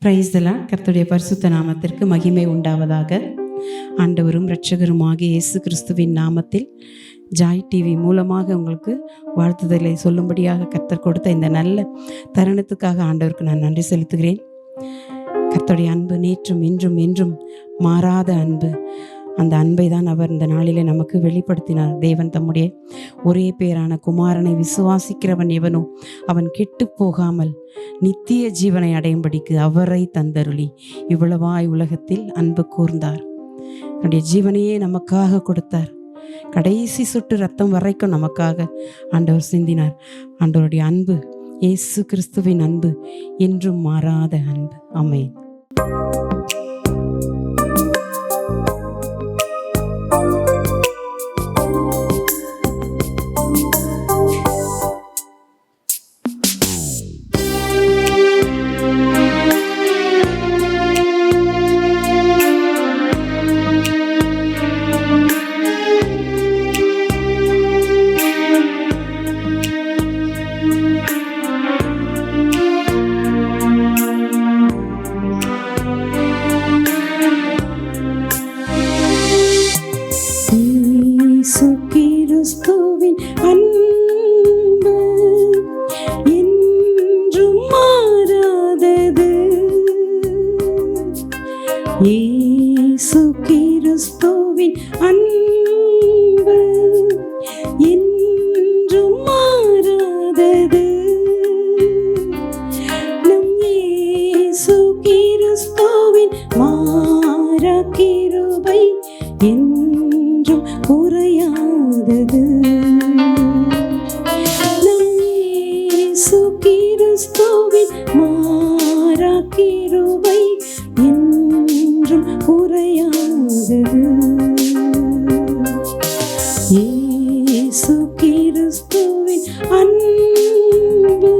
Praise the Lord. கர்த்தருடைய பரிசுத்த நாமத்திற்கு மகிமை உண்டாவதாக. ஆண்டவரும் இரட்சகருமாகிய இயேசு கிறிஸ்துவின் நாமத்தில் ஜாய் டிவி மூலமாக உங்களுக்கு வாழ்த்துதலை சொல்லும்படியாக கர்த்தர் கொடுத்த இந்த நல்ல தருணத்துக்காக ஆண்டவருக்கு நான் நன்றி செலுத்துகிறேன். கர்த்தருடைய அன்பு நேற்றும் இன்றும் என்றும் மாறாத அன்பு. அந்த அன்பை தான் அவர் இந்த நாளிலே நமக்கு வெளிப்படுத்தினார். தேவன் தம்முடைய ஒரே பேரான குமாரனை விசுவாசிக்கிறவன் எவனோ அவன் கெட்டு போகாமல் நித்திய ஜீவனை அடையும்படிக்கு அவரை தந்தருளி இவ்வளவாய் உலகத்தில் அன்பு கூர்ந்தார். தன்னுடைய ஜீவனையே நமக்காக கொடுத்தார். கடைசி சொட்டு ரத்தம் வரைக்கும் நமக்காக ஆண்டவர் சிந்தினார். ஆண்டவருடைய அன்பு, இயேசு கிறிஸ்துவின் அன்பு என்றும் மாறாத அன்பு. ஆமென். இயேசு கிறிஸ்துவின் அன்பு என்றும் மாறாதது. நம் இயேசு கிறிஸ்துவின் மாறா கிருபை என்றும் குறையாதது. நம் இயேசு கிறிஸ்துவின் மாறா கிருபை என்றும் குறையாதது. இயேசு கிறிஸ்துவின் அன்பு.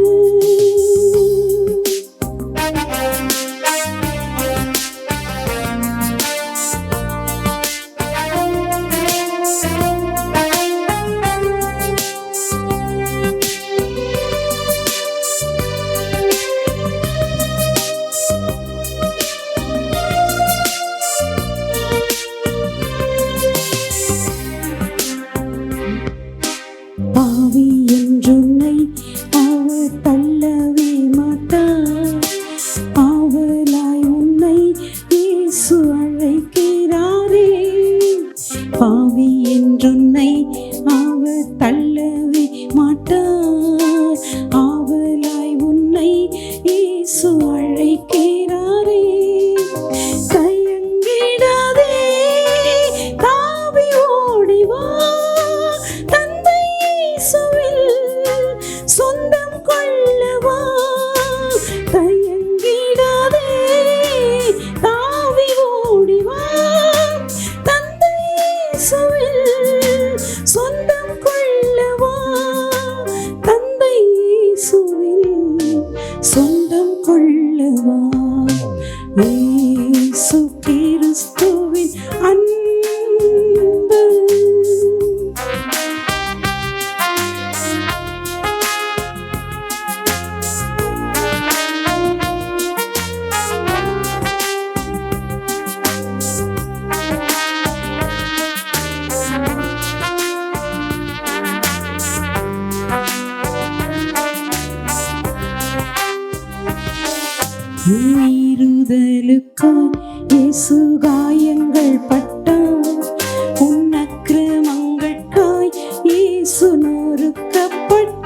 பாவி என்றுன்னை அவர் தள்ளவே மாட்டார். ஆவலாய் உன்னை இயேசு அழைக்கிறாரே. பாவி என்றுன்னை அவர் தள்ளவே மாட்டார். ஆவலாய் உன்னை இயேசு அழைக்கிறாரே. தயங்கிடாதே, தாவி ஓடிவா. சொந்தம் கொள்ளவா. தயங்கிடாதே, தாவி ஓடிவா. தந்தை இயேசுவில் சொந்தம் கொள்ளவா. தந்தை இயேசுவில் சொந்தம் கொள்ளவா. இயேசு கிறிஸ்துவின் அன்பு. மீறுதலுக்காய் இயேசு காயங்கள் பட்டார். உன் அக்கிரமங்களுக்காய் இயேசு நொறுக்கப்பட்டார்.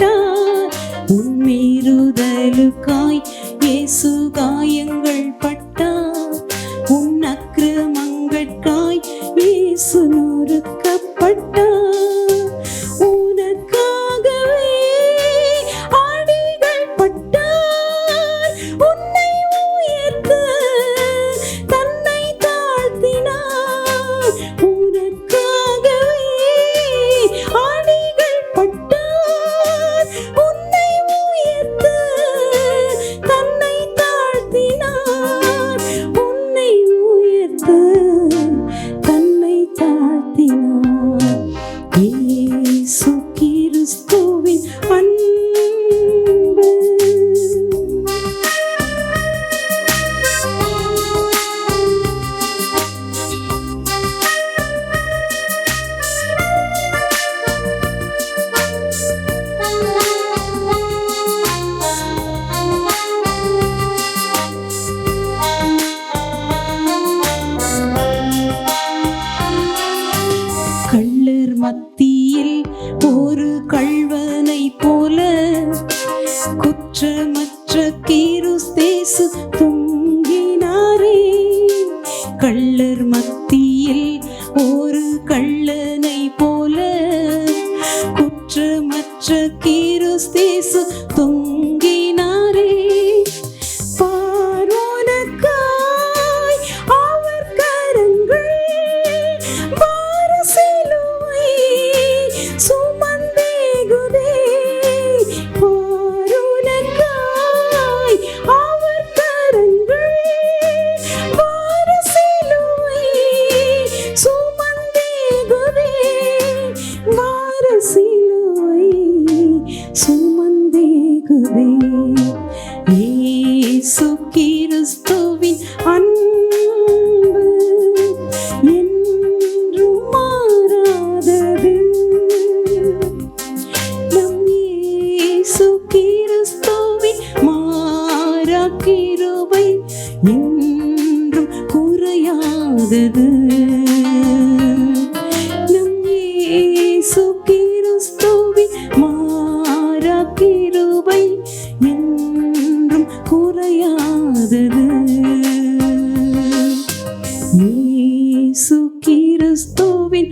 உன் மீறுதலுக்காய் இயேசு காயங்கள் பட்டார். உன் அக்கிரமங்களுக்காய் இயேசு நொறுக்கப்பட்டார். உனக்காகவே ஆடிகள் பட்டார். உன்னை தன்னை தாழ்த்தினார். உனக்காகவே ஆணிகள் பட்டார். உன்னை உயர்த்த தன்னை தாழ்த்தினார். உன்னை உயர்த்த தன்னை தாழ்த்தினார். மத்தியில் ஒரு கள்வனை போல குற்றமற்ற கிறிஸ்தேசு தொங்கினாரே. கள்ளர் மத்தியில் ஒரு கள்ளனை போல குற்றமற்ற கிறிஸ்தேசு தொங்கினாரே. பார்வோனுக்காய் அவர் கரங்கள் பாரசிலுவை சுமந்தேகுதே. பார்வோனுக்காய் அவர் கரங்கள் பாரசிலுவை சுமந்தேகுதே. பாரசிலுவை சுமந்தேகுதே. இயேசு கிறிஸ்துவின் அன்பு என்றும் மாறாதது. நம் இயேசு கிறிஸ்துவின் மாறா கிருபை என்றும் குறையாதது. நம் இயேசு கிறிஸ்துவின் மாறா கிருபை என்றும் குறையாதது. இயேசு கிறிஸ்துவின்